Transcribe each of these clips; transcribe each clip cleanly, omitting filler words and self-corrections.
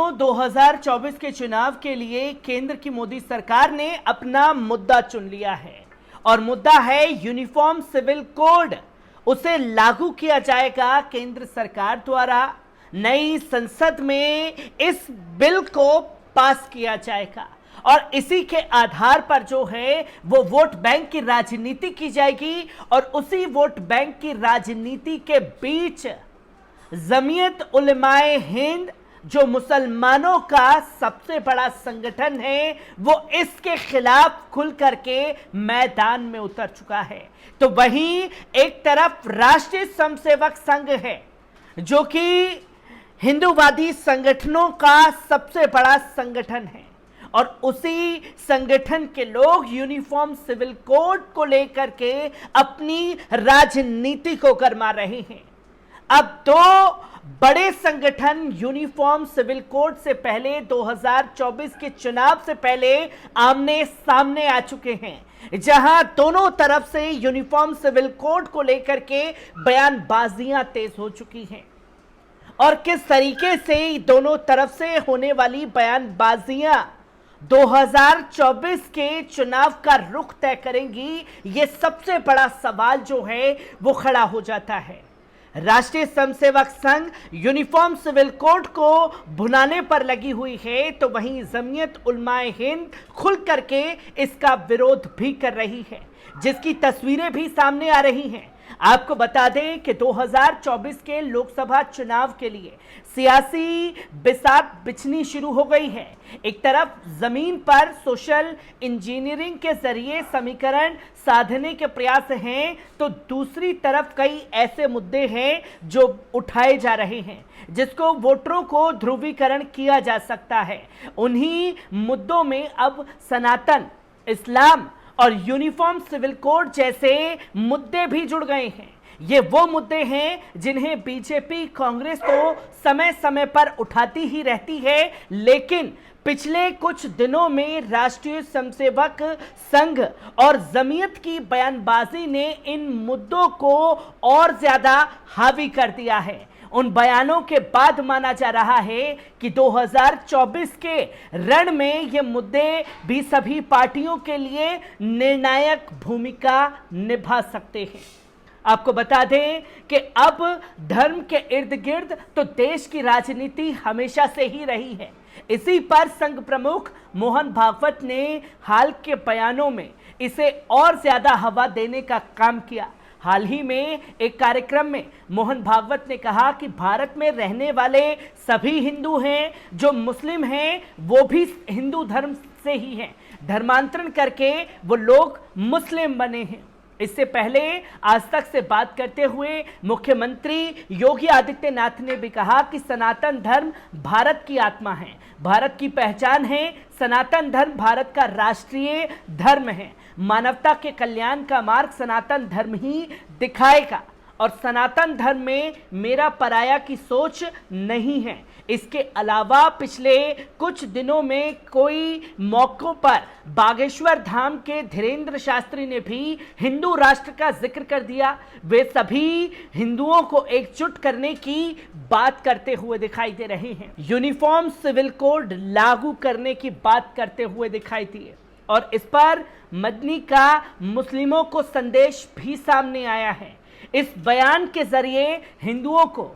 साथियों, 2024 के चुनाव के लिए केंद्र की मोदी सरकार ने अपना मुद्दा चुन लिया है और मुद्दा है यूनिफॉर्म सिविल कोड। उसे लागू किया जाएगा केंद्र सरकार द्वारा। नई संसद में इस बिल को पास किया जाएगा और इसी के आधार पर जो है वो वोट बैंक की राजनीति की जाएगी और उसी वोट बैंक की राजनीति के बीच जमीयत उलमाए हिंद, जो मुसलमानों का सबसे बड़ा संगठन है, वो इसके खिलाफ खुल करके मैदान में उतर चुका है। तो वहीं एक तरफ राष्ट्रीय स्वयंसेवक संघ है जो कि हिंदूवादी संगठनों का सबसे बड़ा संगठन है और उसी संगठन के लोग यूनिफॉर्म सिविल कोड को लेकर के अपनी राजनीति को गरमा रहे हैं। अब दो बड़े संगठन यूनिफॉर्म सिविल कोड से पहले 2024 के चुनाव से पहले आमने सामने आ चुके हैं, जहां दोनों तरफ से यूनिफॉर्म सिविल कोड को लेकर के बयानबाजियां तेज हो चुकी हैं और किस तरीके से दोनों तरफ से होने वाली बयानबाजियां 2024 के चुनाव का रुख तय करेंगी, ये सबसे बड़ा सवाल जो है वो खड़ा हो जाता है। राष्ट्रीय Swayamsevak Sangh uniform civil code को भुनाने पर लगी हुई है, तो वहीं जमीयत उलमाए हिंद खुल करके इसका विरोध भी कर रही है, जिसकी तस्वीरें भी सामने आ रही हैं। आपको बता दें कि 2024 के लोकसभा चुनाव के लिए सियासी बिसात बिछनी शुरू हो गई है। एक तरफ जमीन पर सोशल इंजीनियरिंग के जरिए समीकरण साधने के प्रयास हैं, तो दूसरी तरफ कई ऐसे मुद्दे हैं जो उठाए जा रहे हैं जिसको वोटरों को ध्रुवीकरण किया जा सकता है। उन्हीं मुद्दों में अब सनातन, इस्लाम और यूनिफॉर्म सिविल कोड जैसे मुद्दे भी जुड़ गए हैं। ये वो मुद्दे हैं जिन्हें बीजेपी कांग्रेस तो समय समय पर उठाती ही रहती है, लेकिन पिछले कुछ दिनों में राष्ट्रीय स्वयंसेवक संघ और जमीयत की बयानबाजी ने इन मुद्दों को और ज्यादा हावी कर दिया है। उन बयानों के बाद माना जा रहा है कि 2024 के रण में ये मुद्दे भी सभी पार्टियों के लिए निर्णायक भूमिका निभा सकते हैं। आपको बता दें कि अब धर्म के इर्द गिर्द तो देश की राजनीति हमेशा से ही रही है। इसी पर संघ प्रमुख मोहन भागवत ने हाल के बयानों में इसे और ज्यादा हवा देने का काम किया। हाल ही में एक कार्यक्रम में मोहन भागवत ने कहा कि भारत में रहने वाले सभी हिंदू हैं, जो मुस्लिम हैं वो भी हिंदू धर्म से ही हैं, धर्मांतरण करके वो लोग मुस्लिम बने हैं। इससे पहले आज तक से बात करते हुए मुख्यमंत्री योगी आदित्यनाथ ने भी कहा कि सनातन धर्म भारत की आत्मा है, भारत की पहचान है। सनातन धर्म भारत का राष्ट्रीय धर्म है। मानवता के कल्याण का मार्ग सनातन धर्म ही दिखाएगा और सनातन धर्म में मेरा पराया की सोच नहीं है। इसके अलावा पिछले कुछ दिनों में कोई मौकों पर बागेश्वर धाम के धीरेन्द्र शास्त्री ने भी हिंदू राष्ट्र का जिक्र कर दिया। वे सभी हिंदुओं को एकजुट करने की बात करते हुए दिखाई दे रहे हैं। यूनिफॉर्म सिविल कोड लागू करने की बात करते हुए दिखाई दिए और इस पर मदनी का मुस्लिमों को संदेश भी सामने आया है। इस बयान के जरिए हिंदुओं को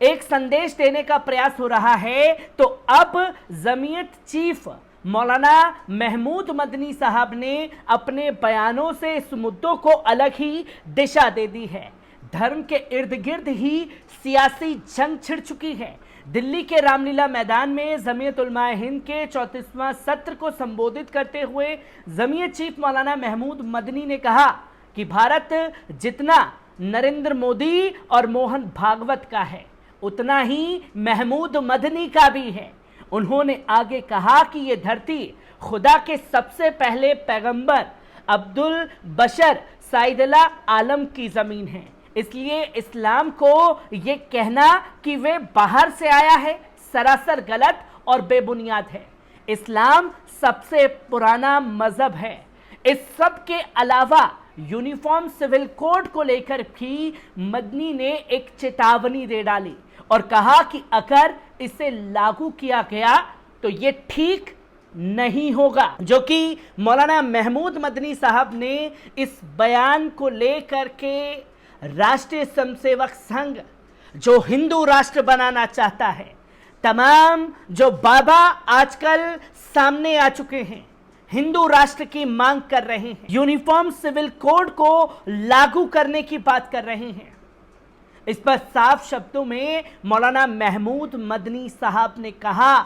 एक संदेश देने का प्रयास हो रहा है। तो अब जमीयत चीफ मौलाना महमूद मदनी साहब ने अपने बयानों से इस मुद्दों को अलग ही दिशा दे दी है। धर्म के इर्द गिर्द ही सियासी जंग छिड़ चुकी है। दिल्ली के रामलीला मैदान में जमीयत उलमाए हिंद के 34वां सत्र को संबोधित करते हुए जमीयत चीफ मौलाना महमूद मदनी ने कहा कि भारत जितना नरेंद्र मोदी और मोहन भागवत का है, उतना ही महमूद मदनी का भी है। उन्होंने आगे कहा कि ये धरती खुदा के सबसे पहले पैगंबर अब्दुल बशर सईदुल आलम की जमीन है, इसलिए इस्लाम को ये कहना कि वे बाहर से आया है सरासर गलत और बेबुनियाद है। इस्लाम सबसे पुराना मजहब है। इस सब के अलावा यूनिफॉर्म सिविल कोड को लेकर भी मदनी ने एक चेतावनी दे डाली और कहा कि अगर इसे लागू किया गया तो ये ठीक नहीं होगा। जो कि मौलाना महमूद मदनी साहब ने इस बयान को लेकर के राष्ट्रीय स्वयंसेवक संघ जो हिंदू राष्ट्र बनाना चाहता है, तमाम जो बाबा आजकल सामने आ चुके हैं, हिंदू राष्ट्र की मांग कर रहे हैं, यूनिफॉर्म सिविल कोड को लागू करने की बात कर रहे हैं, इस पर साफ शब्दों में मौलाना महमूद मदनी साहब ने कहा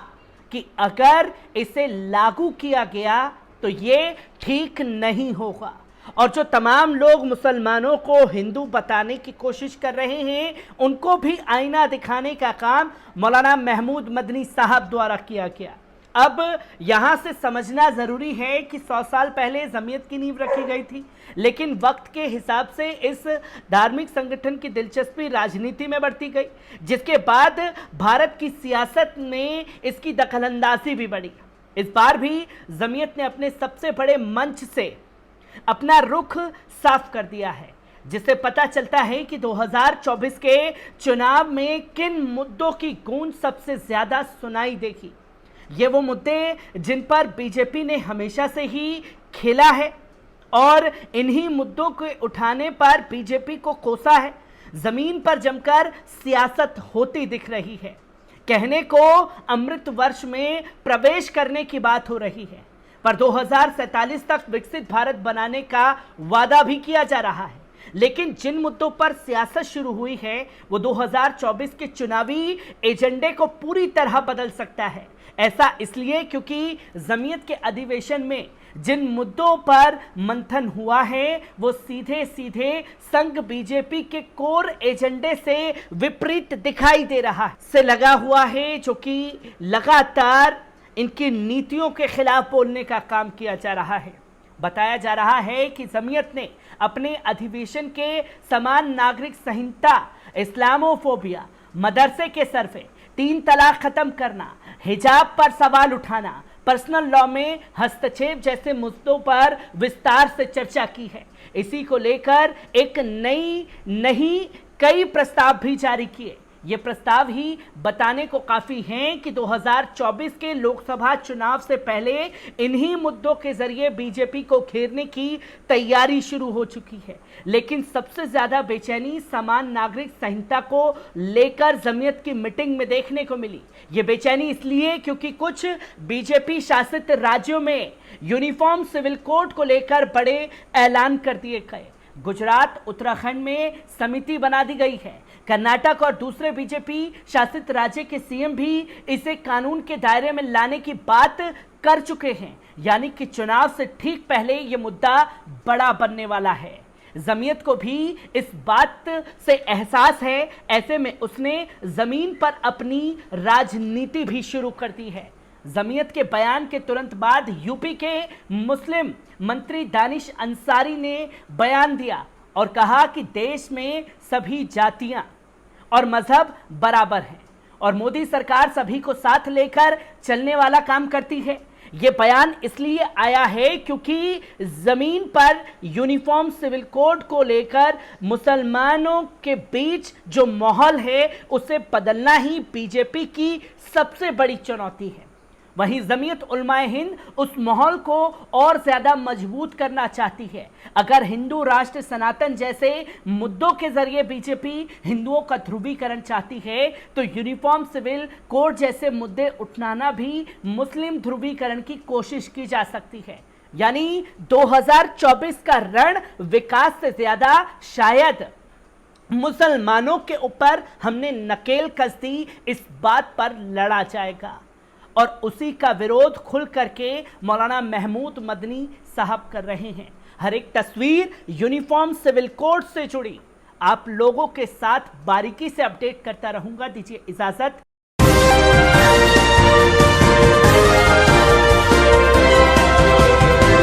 कि अगर इसे लागू किया गया तो ये ठीक नहीं होगा। और जो तमाम लोग मुसलमानों को हिंदू बताने की कोशिश कर रहे हैं, उनको भी आईना दिखाने का काम मौलाना महमूद मदनी साहब द्वारा किया गया। अब यहां से समझना जरूरी है कि 100 साल पहले जमीयत की नींव रखी गई थी, लेकिन वक्त के हिसाब से इस धार्मिक संगठन की दिलचस्पी राजनीति में बढ़ती गई, जिसके बाद भारत की सियासत में इसकी दखलंदाजी भी बढ़ी। इस बार भी जमीयत ने अपने सबसे बड़े मंच से अपना रुख साफ कर दिया है, जिससे पता चलता है कि 2024 के चुनाव में किन मुद्दों की गूंज सबसे ज्यादा सुनाई देगी। ये वो मुद्दे जिन पर बीजेपी ने हमेशा से ही खेला है और इन्हीं मुद्दों के उठाने पर बीजेपी को कोसा है। जमीन पर जमकर सियासत होती दिख रही है। कहने को अमृत वर्ष में प्रवेश करने की बात हो रही है, पर 2047 तक विकसित भारत बनाने का वादा भी किया जा रहा है। लेकिन जिन मुद्दों पर सियासत शुरू हुई है वो 2024 के चुनावी एजेंडे को पूरी तरह बदल सकता है। ऐसा इसलिए क्योंकि जमीयत के अधिवेशन में जिन मुद्दों पर मंथन हुआ है वो सीधे सीधे संघ बीजेपी के कोर एजेंडे से विपरीत दिखाई दे रहा है, से लगा हुआ है, जो कि लगातार इनकी नीतियों के खिलाफ बोलने का काम किया जा रहा है। बताया जा रहा है कि जमीयत ने अपने अधिवेशन के समान नागरिक संहिता, इस्लामोफोबिया, मदरसे के सर्वे, 3 तलाक खत्म करना, हिजाब पर सवाल उठाना, पर्सनल लॉ में हस्तक्षेप जैसे मुद्दों पर विस्तार से चर्चा की है। इसी को लेकर एक नहीं कई प्रस्ताव भी जारी किए। ये प्रस्ताव ही बताने को काफी हैं कि 2024 के लोकसभा चुनाव से पहले इन्हीं मुद्दों के जरिए बीजेपी को घेरने की तैयारी शुरू हो चुकी है। लेकिन सबसे ज्यादा बेचैनी समान नागरिक संहिता को लेकर जमीयत की मीटिंग में देखने को मिली। ये बेचैनी इसलिए क्योंकि कुछ बीजेपी शासित राज्यों में यूनिफॉर्म सिविल कोड को लेकर बड़े ऐलान कर दिए गए। गुजरात, उत्तराखंड में समिति बना दी गई है। कर्नाटक और दूसरे बीजेपी शासित राज्य के सीएम भी इसे कानून के दायरे में लाने की बात कर चुके हैं। यानी कि चुनाव से ठीक पहले यह मुद्दा बड़ा बनने वाला है। जमीयत को भी इस बात से एहसास है, ऐसे में उसने जमीन पर अपनी राजनीति भी शुरू कर दी है। जमीयत के बयान के तुरंत बाद यूपी के मुस्लिम मंत्री दानिश अंसारी ने बयान दिया और कहा कि देश में सभी जातियां और मजहब बराबर हैं और मोदी सरकार सभी को साथ लेकर चलने वाला काम करती है। ये बयान इसलिए आया है क्योंकि जमीन पर यूनिफॉर्म सिविल कोड को लेकर मुसलमानों के बीच जो माहौल है उसे बदलना ही बीजेपी की सबसे बड़ी चुनौती है। वहीं जमीयत उलमाए हिंद उस माहौल को और ज्यादा मजबूत करना चाहती है। अगर हिंदू राष्ट्र सनातन जैसे मुद्दों के जरिए बीजेपी हिंदुओं का ध्रुवीकरण चाहती है तो यूनिफॉर्म सिविल कोड जैसे मुद्दे उठाना भी मुस्लिम ध्रुवीकरण की कोशिश की जा सकती है। यानी 2024 का रण विकास से ज्यादा शायद मुसलमानों के ऊपर हमने नकेल कस दी, इस बात पर लड़ा जाएगा और उसी का विरोध खुल करके मौलाना महमूद मदनी साहब कर रहे हैं। हर एक तस्वीर यूनिफॉर्म सिविल कोड से जुड़ी आप लोगों के साथ बारीकी से अपडेट करता रहूंगा। दीजिए इजाजत।